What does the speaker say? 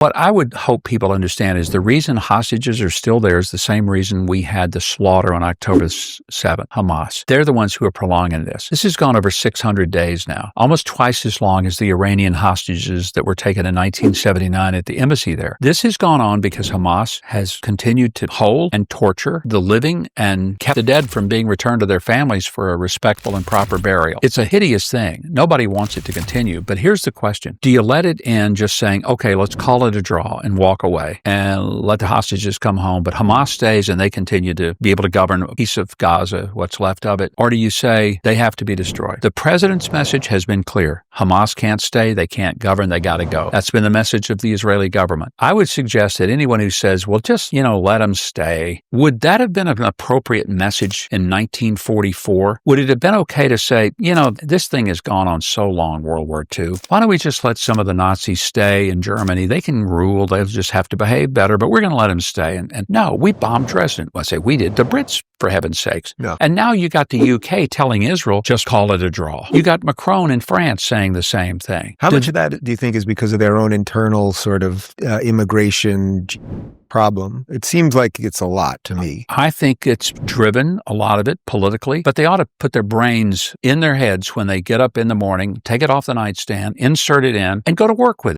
What I would hope people understand is the reason hostages are still there is the same reason we had the slaughter on October 7th, Hamas. They're the ones who are prolonging this. This has gone over 600 days now, almost twice as long as the Iranian hostages that were taken in 1979 at the embassy there. This has gone on because Hamas has continued to hold and torture the living and kept the dead from being returned to their families for a respectful and proper burial. It's a hideous thing. Nobody wants it to continue. But here's the question. Do you let it end just saying, okay, let's call it a draw and walk away and let the hostages come home, but Hamas stays and they continue to be able to govern a piece of Gaza, what's left of it? Or do you say they have to be destroyed? The president's message has been clear. Hamas can't stay. They can't govern. They got to go. That's been the message of the Israeli government. I would suggest that anyone who says, well, just, let them stay, would that have been an appropriate message in 1944? Would it have been okay to say, this thing has gone on so long, World War II. Why don't we just let some of the Nazis stay in Germany? They can rule. They'll just have to behave better, but we're going to let them stay. And no, we bombed Dresden. I say we did. The Brits, for heaven's sakes. Yeah. And now you got the UK telling Israel, just call it a draw. You got Macron in France saying the same thing. How much of that do you think is because of their own internal sort of immigration problem? It seems like it's a lot to me. I think it's driven, a lot of it, politically, but they ought to put their brains in their heads when they get up in the morning, take it off the nightstand, insert it in, and go to work with it.